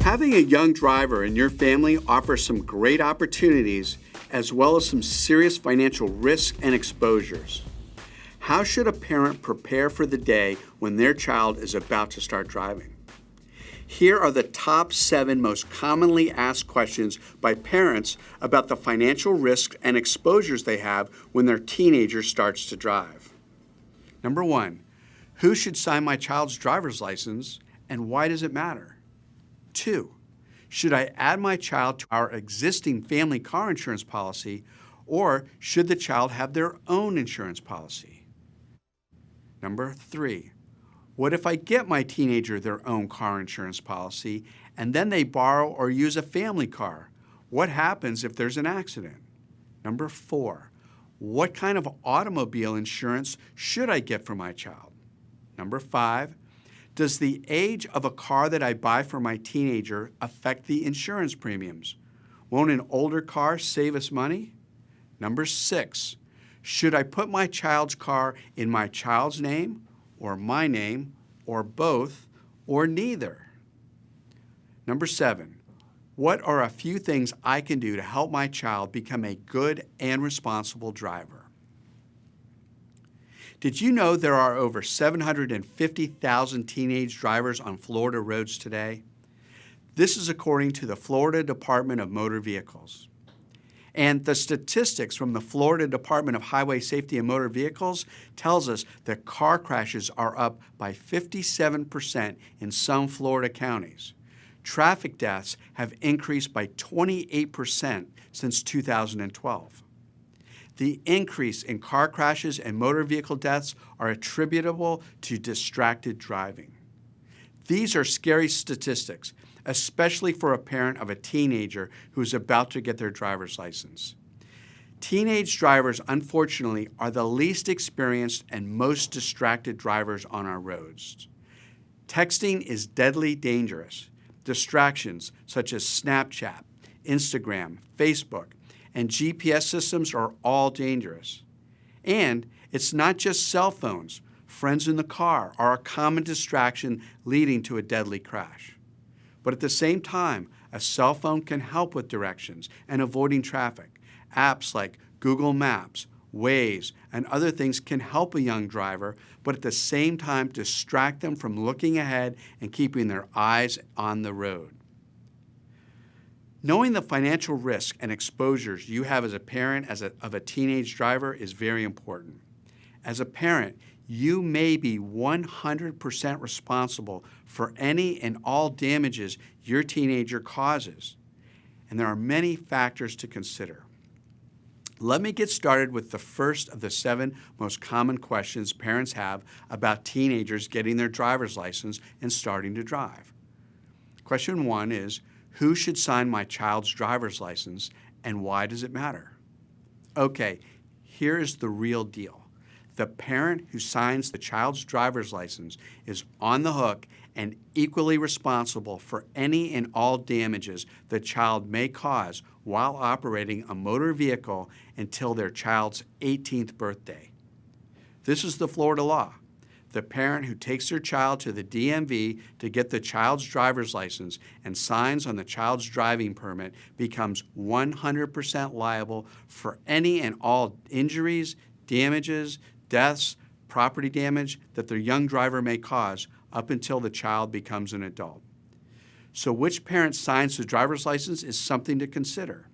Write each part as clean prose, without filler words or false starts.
Having a young driver in your family offers some great opportunities as well as some serious financial risks and exposures. How should a parent prepare for the day when their child is about to start driving? Here are the top 7 most commonly asked questions by parents about the financial risks and exposures they have when their teenager starts to drive. Number 1, who should sign my child's driver's license and why does it matter? 2, should I add my child to our existing family car insurance policy or should the child have their own insurance policy? Number 3, what if I get my teenager their own car insurance policy and then they borrow or use a family car? What happens if there's an accident? Number 4, what kind of automobile insurance should I get for my child? Number 5, does the age of a car that I buy for my teenager affect the insurance premiums? Won't an older car save us money? Number 6, should I put my child's car in my child's name or my name or both or neither? Number 7, what are a few things I can do to help my child become a good and responsible driver? Did you know there are over 750,000 teenage drivers on Florida roads today? This is according to the Florida Department of Motor Vehicles. And the statistics from the Florida Department of Highway Safety and Motor Vehicles tells us that car crashes are up by 57% in some Florida counties. Traffic deaths have increased by 28% since 2012. The increase in car crashes and motor vehicle deaths are attributable to distracted driving. These are scary statistics, especially for a parent of a teenager who is about to get their driver's license. Teenage drivers, unfortunately, are the least experienced and most distracted drivers on our roads. Texting is deadly dangerous. Distractions such as Snapchat, Instagram, Facebook, and GPS systems are all dangerous. And it's not just cell phones. Friends in the car are a common distraction leading to a deadly crash. But at the same time, a cell phone can help with directions and avoiding traffic. Apps like Google Maps, Waze, and other things can help a young driver, but at the same time distract them from looking ahead and keeping their eyes on the road. Knowing the financial risk and exposures you have as a parent of a teenage driver is very important. As a parent, you may be 100% responsible for any and all damages your teenager causes, and there are many factors to consider. Let me get started with the first of the 7 most common questions parents have about teenagers getting their driver's license and starting to drive. Question 1 is, who should sign my child's driver's license and why does it matter? Okay, here is the real deal. The parent who signs the child's driver's license is on the hook and equally responsible for any and all damages the child may cause while operating a motor vehicle until their child's 18th birthday. This is the Florida law. The parent who takes their child to the DMV to get the child's driver's license and signs on the child's driving permit becomes 100% liable for any and all injuries, damages, deaths, property damage that their young driver may cause up until the child becomes an adult. So which parent signs the driver's license is something to consider.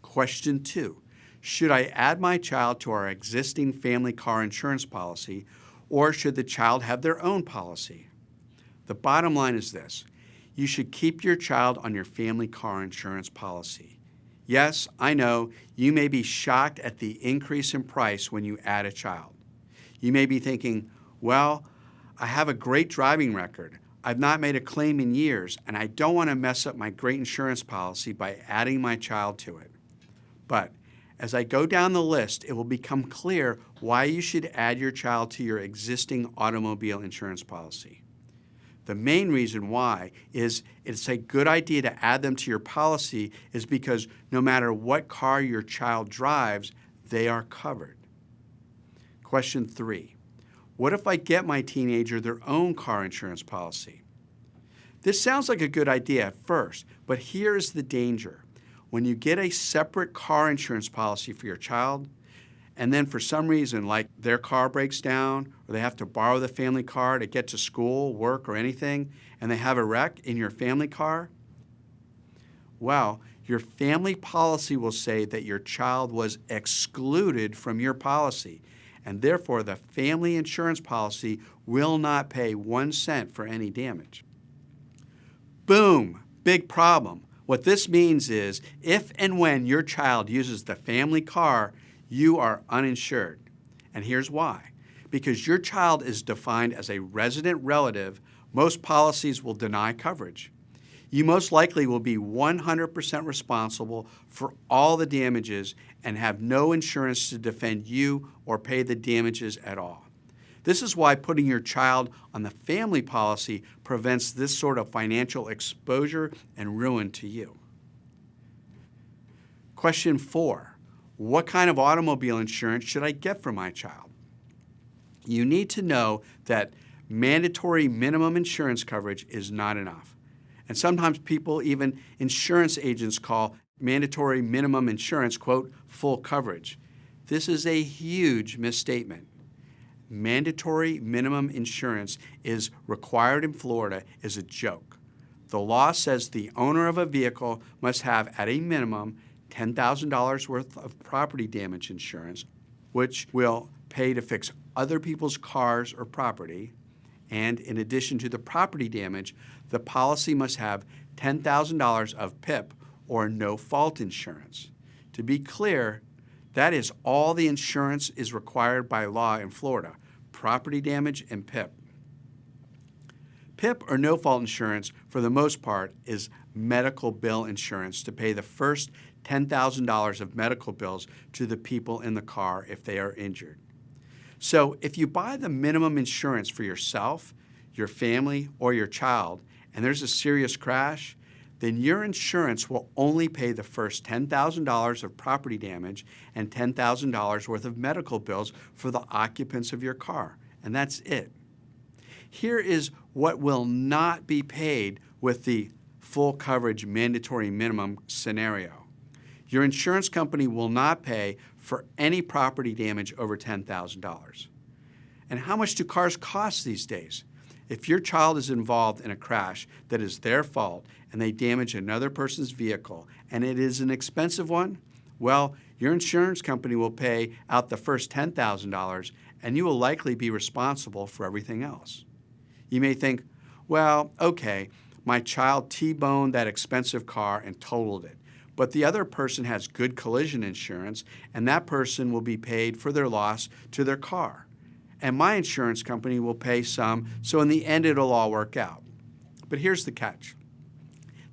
Question 2. Should I add my child to our existing family car insurance policy, or should the child have their own policy? The bottom line is this. You should keep your child on your family car insurance policy. Yes, I know, you may be shocked at the increase in price when you add a child. You may be thinking, well, I have a great driving record. I've not made a claim in years, and I don't want to mess up my great insurance policy by adding my child to it. But as I go down the list, it will become clear why you should add your child to your existing automobile insurance policy. The main reason why is it's a good idea to add them to your policy is because no matter what car your child drives, they are covered. Question 3. What if I get my teenager their own car insurance policy? This sounds like a good idea at first, but here's the danger. When you get a separate car insurance policy for your child, and then for some reason, like their car breaks down, or they have to borrow the family car to get to school, work, or anything, and they have a wreck in your family car, well, your family policy will say that your child was excluded from your policy, and therefore the family insurance policy will not pay 1 cent for any damage. Boom, big problem. What this means is if and when your child uses the family car, you are uninsured. And here's why. Because your child is defined as a resident relative, most policies will deny coverage. You most likely will be 100% responsible for all the damages and have no insurance to defend you or pay the damages at all. This is why putting your child on the family policy prevents this sort of financial exposure and ruin to you. Question 4. What kind of automobile insurance should I get for my child? You need to know that mandatory minimum insurance coverage is not enough. And sometimes people, even insurance agents, call mandatory minimum insurance, quote, full coverage. This is a huge misstatement. Mandatory minimum insurance is required in Florida is a joke. The law says the owner of a vehicle must have, at a minimum, $10,000 worth of property damage insurance, which will pay to fix other people's cars or property. And in addition to the property damage, the policy must have $10,000 of PIP or no-fault insurance. To be clear, that is all the insurance is required by law in Florida, property damage and PIP. PIP or no-fault insurance, for the most part, is medical bill insurance to pay the first $10,000 of medical bills to the people in the car if they are injured. So if you buy the minimum insurance for yourself, your family, or your child, and there's a serious crash, then your insurance will only pay the first $10,000 of property damage and $10,000 worth of medical bills for the occupants of your car, and that's it. Here is what will not be paid with the full coverage mandatory minimum scenario. Your insurance company will not pay for any property damage over $10,000. And how much do cars cost these days? If your child is involved in a crash that is their fault and they damage another person's vehicle and it is an expensive one, well, your insurance company will pay out the first $10,000 and you will likely be responsible for everything else. You may think, well, okay, my child T-boned that expensive car and totaled it, but the other person has good collision insurance and that person will be paid for their loss to their car. And my insurance company will pay some, so in the end it'll all work out. But here's the catch.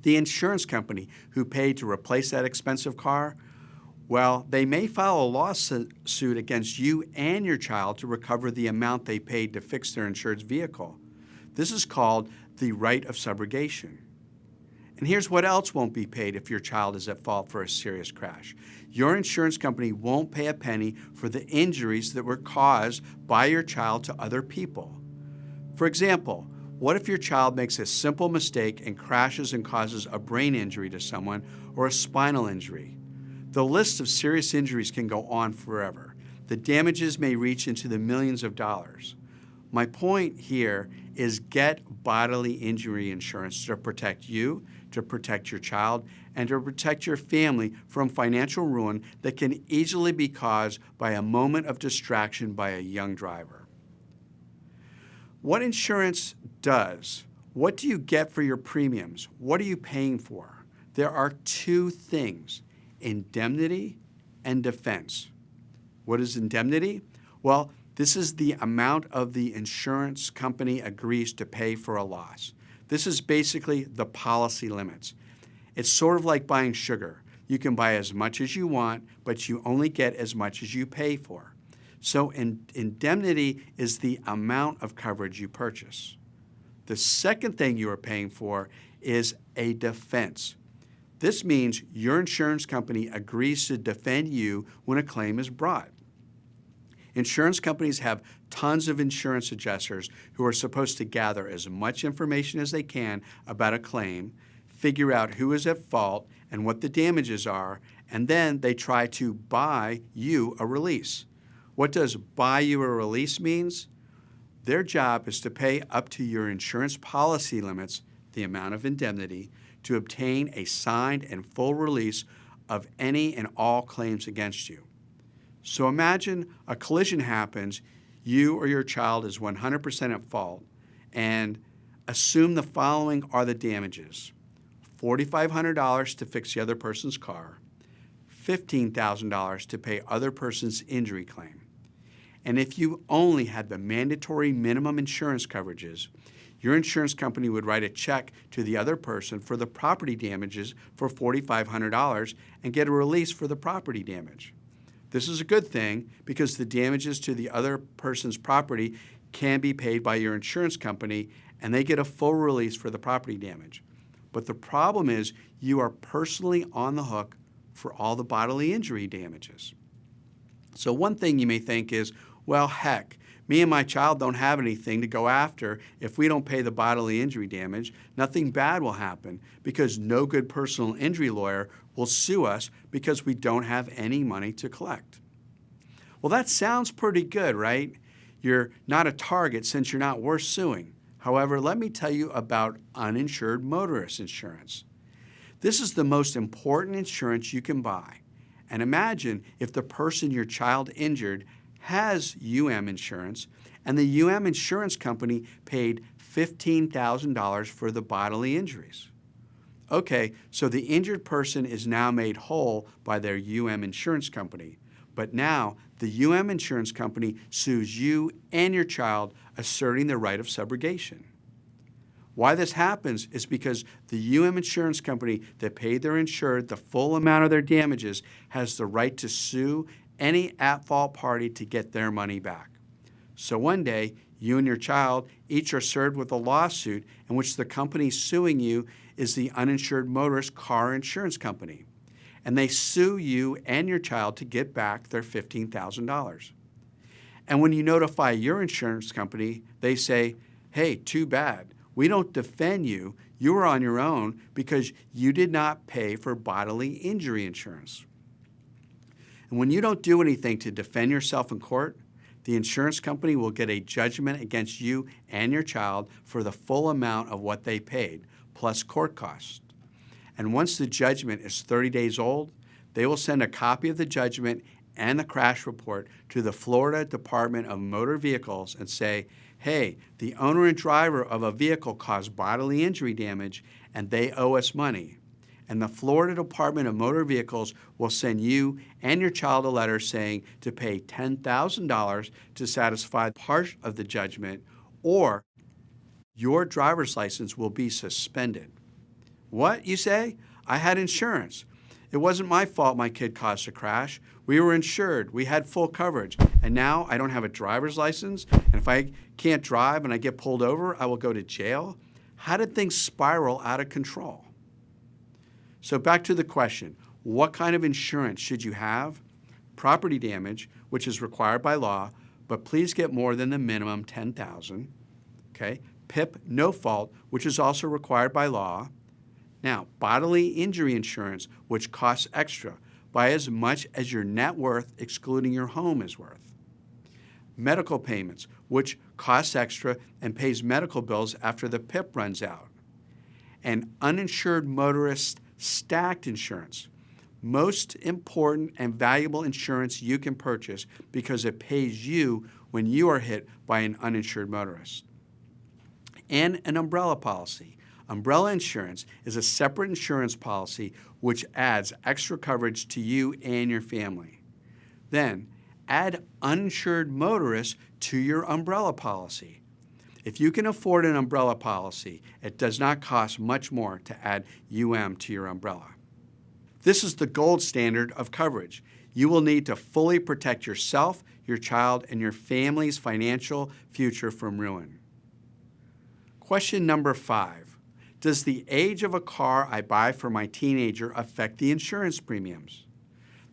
The insurance company who paid to replace that expensive car, well, they may file a lawsuit against you and your child to recover the amount they paid to fix their insured's vehicle. This is called the right of subrogation. And here's what else won't be paid if your child is at fault for a serious crash. Your insurance company won't pay a penny for the injuries that were caused by your child to other people. For example, what if your child makes a simple mistake and crashes and causes a brain injury to someone or a spinal injury? The list of serious injuries can go on forever. The damages may reach into the millions of dollars. My point here is get bodily injury insurance to protect you, to protect your child, and to protect your family from financial ruin that can easily be caused by a moment of distraction by a young driver. What insurance does, what do you get for your premiums? What are you paying for? There are two things, indemnity and defense. What is indemnity? Well, this is the amount of the insurance company agrees to pay for a loss. This is basically the policy limits. It's sort of like buying sugar. You can buy as much as you want, but you only get as much as you pay for. So indemnity is the amount of coverage you purchase. The second thing you are paying for is a defense. This means your insurance company agrees to defend you when a claim is brought. Insurance companies have tons of insurance adjusters who are supposed to gather as much information as they can about a claim, figure out who is at fault and what the damages are, and then they try to buy you a release. What does buy you a release means? Their job is to pay up to your insurance policy limits, the amount of indemnity, to obtain a signed and full release of any and all claims against you. So imagine a collision happens, you or your child is 100% at fault, and assume the following are the damages: $4,500 to fix the other person's car, $15,000 to pay other person's injury claim. And if you only had the mandatory minimum insurance coverages, your insurance company would write a check to the other person for the property damages for $4,500 and get a release for the property damage. This is a good thing because the damages to the other person's property can be paid by your insurance company and they get a full release for the property damage. But the problem is you are personally on the hook for all the bodily injury damages. So one thing you may think is, well, heck, me and my child don't have anything to go after. If we don't pay the bodily injury damage, nothing bad will happen because no good personal injury lawyer will sue us because we don't have any money to collect. Well, that sounds pretty good, right? You're not a target since you're not worth suing. However, let me tell you about uninsured motorist insurance. This is the most important insurance you can buy. And imagine if the person your child injured has insurance and the insurance company paid $15,000 for the bodily injuries. Okay, so the injured person is now made whole by their insurance company, but now the insurance company sues you and your child, asserting the right of subrogation. Why this happens is because the insurance company that paid their insured the full amount of their damages has the right to sue any at-fault party to get their money back. So one day, you and your child each are served with a lawsuit in which the company suing you is the uninsured motorist car insurance company. And they sue you and your child to get back their $15,000. And when you notify your insurance company, they say, hey, too bad. We don't defend you. You are on your own because you did not pay for bodily injury insurance. And when you don't do anything to defend yourself in court, the insurance company will get a judgment against you and your child for the full amount of what they paid, plus court costs. And once the judgment is 30 days old, they will send a copy of the judgment and the crash report to the Florida Department of Motor Vehicles and say, hey, the owner and driver of a vehicle caused bodily injury damage and they owe us money. And the Florida Department of Motor Vehicles will send you and your child a letter saying to pay $10,000 to satisfy part of the judgment, or your driver's license will be suspended. What, you say? I had insurance. It wasn't my fault my kid caused a crash. We were insured. We had full coverage. And now I don't have a driver's license, and if I can't drive and I get pulled over, I will go to jail? How did things spiral out of control? So back to the question, what kind of insurance should you have? Property damage, which is required by law, but please get more than the minimum $10,000. Okay? PIP, no fault, which is also required by law. Now, bodily injury insurance, which costs extra by as much as your net worth, excluding your home, is worth. Medical payments, which costs extra and pays medical bills after the PIP runs out. And uninsured motorist stacked insurance, most important and valuable insurance you can purchase because it pays you when you are hit by an uninsured motorist. And an umbrella policy. Umbrella insurance is a separate insurance policy which adds extra coverage to you and your family. Then, add uninsured motorists to your umbrella policy. If you can afford an umbrella policy, it does not cost much more to add to your umbrella. This is the gold standard of coverage. You will need to fully protect yourself, your child, and your family's financial future from ruin. Question number 5. Does the age of a car I buy for my teenager affect the insurance premiums?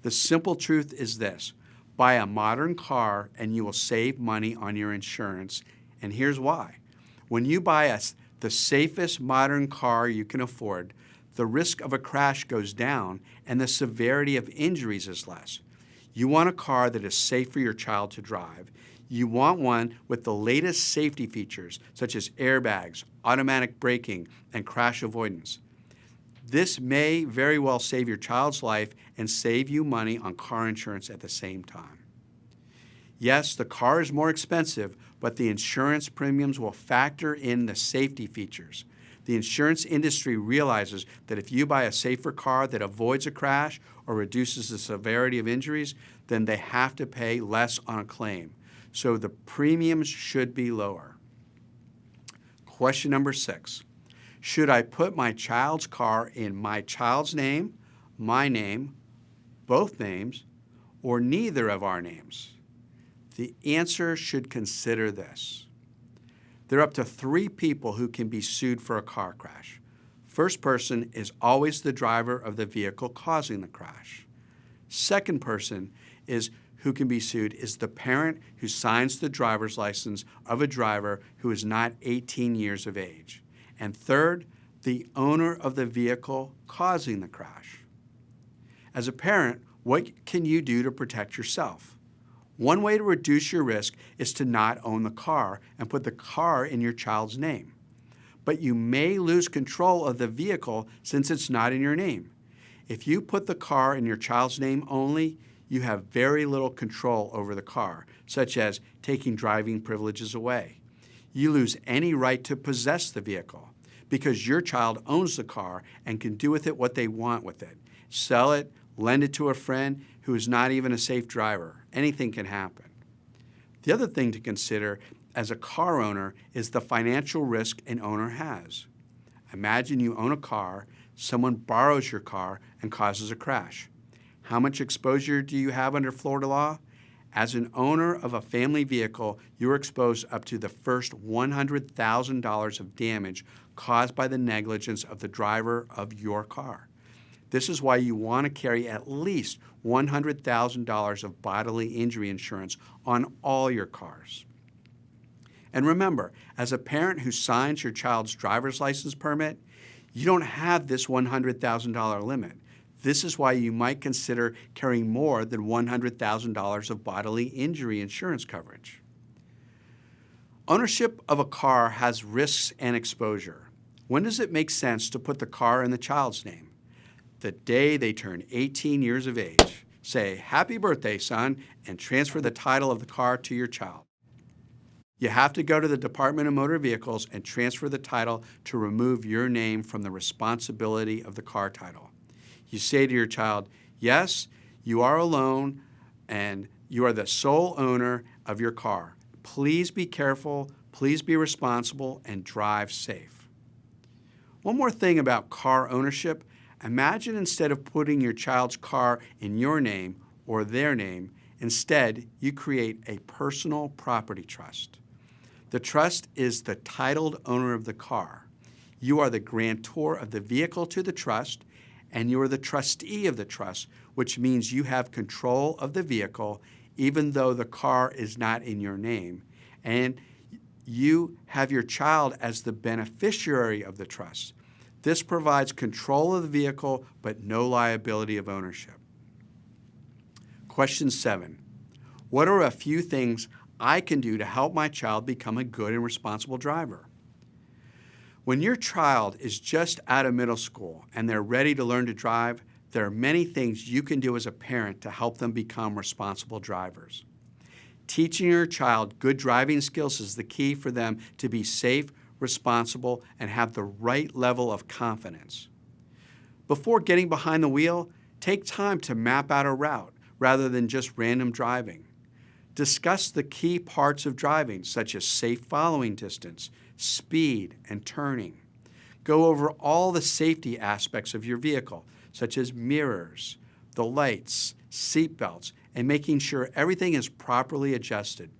The simple truth is this. Buy a modern car and you will save money on your insurance. And here's why. When you buy the safest modern car you can afford, the risk of a crash goes down and the severity of injuries is less. You want a car that is safe for your child to drive. You want one with the latest safety features such as airbags, automatic braking, and crash avoidance. This may very well save your child's life and save you money on car insurance at the same time. Yes, the car is more expensive, but the insurance premiums will factor in the safety features. The insurance industry realizes that if you buy a safer car that avoids a crash or reduces the severity of injuries, then they have to pay less on a claim. So the premiums should be lower. Question number 6. Should I put my child's car in my child's name, my name, both names, or neither of our names? The answer should consider this. There are up to 3 people who can be sued for a car crash. First person is always the driver of the vehicle causing the crash. Second person who can be sued is the parent who signs the driver's license of a driver who is not 18 years of age. And third, the owner of the vehicle causing the crash. As a parent, what can you do to protect yourself? One way to reduce your risk is to not own the car and put the car in your child's name. But you may lose control of the vehicle since it's not in your name. If you put the car in your child's name only, you have very little control over the car, such as taking driving privileges away. You lose any right to possess the vehicle because your child owns the car and can do with it what they want with it. Sell it, lend it to a friend who is not even a safe driver. Anything can happen. The other thing to consider as a car owner is the financial risk an owner has. Imagine you own a car, someone borrows your car and causes a crash. How much exposure do you have under Florida law? As an owner of a family vehicle, you're exposed up to the first $100,000 of damage caused by the negligence of the driver of your car. This is why you want to carry at least $100,000 of bodily injury insurance on all your cars. And remember, as a parent who signs your child's driver's license permit, you don't have this $100,000 limit. This is why you might consider carrying more than $100,000 of bodily injury insurance coverage. Ownership of a car has risks and exposure. When does it make sense to put the car in the child's name? The day they turn 18 years of age. Say, "Happy birthday, son," and transfer the title of the car to your child. You have to go to the Department of Motor Vehicles and transfer the title to remove your name from the responsibility of the car title. You say to your child, "Yes, you are alone and you are the sole owner of your car. Please be careful, please be responsible, and drive safe." One more thing about car ownership. Imagine instead of putting your child's car in your name or their name, instead you create a personal property trust. The trust is the titled owner of the car. You are the grantor of the vehicle to the trust, and you are the trustee of the trust, which means you have control of the vehicle even though the car is not in your name, and you have your child as the beneficiary of the trust. This provides control of the vehicle but no liability of ownership. Question 7. What are a few things I can do to help my child become a good and responsible driver? When your child is just out of middle school and they're ready to learn to drive, there are many things you can do as a parent to help them become responsible drivers. Teaching your child good driving skills is the key for them to be safe, responsible, and have the right level of confidence. Before getting behind the wheel, take time to map out a route rather than just random driving. Discuss the key parts of driving, such as safe following distance, speed, and turning. Go over all the safety aspects of your vehicle, such as mirrors, the lights, seat belts, and making sure everything is properly adjusted.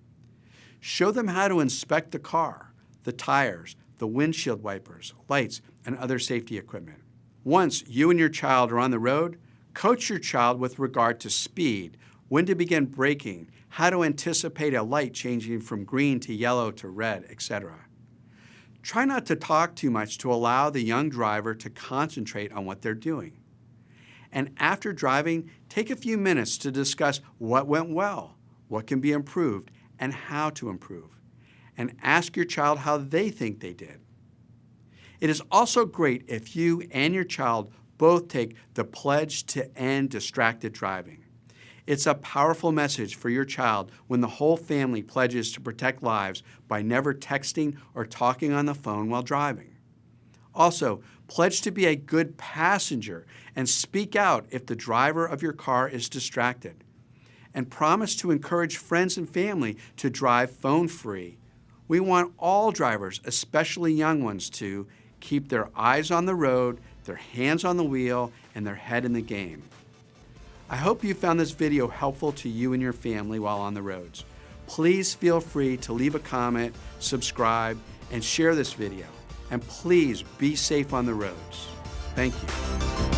Show them how to inspect the car, the tires, the windshield wipers, lights, and other safety equipment. Once you and your child are on the road, coach your child with regard to speed, when to begin braking, how to anticipate a light changing from green to yellow to red, etc. Try not to talk too much to allow the young driver to concentrate on what they're doing. And after driving, take a few minutes to discuss what went well, what can be improved, and how to improve. And ask your child how they think they did. It is also great if you and your child both take the pledge to end distracted driving. It's a powerful message for your child when the whole family pledges to protect lives by never texting or talking on the phone while driving. Also, pledge to be a good passenger and speak out if the driver of your car is distracted. And promise to encourage friends and family to drive phone-free. We want all drivers, especially young ones, to keep their eyes on the road, their hands on the wheel, and their head in the game. I hope you found this video helpful to you and your family while on the roads. Please feel free to leave a comment, subscribe, and share this video. And please be safe on the roads. Thank you.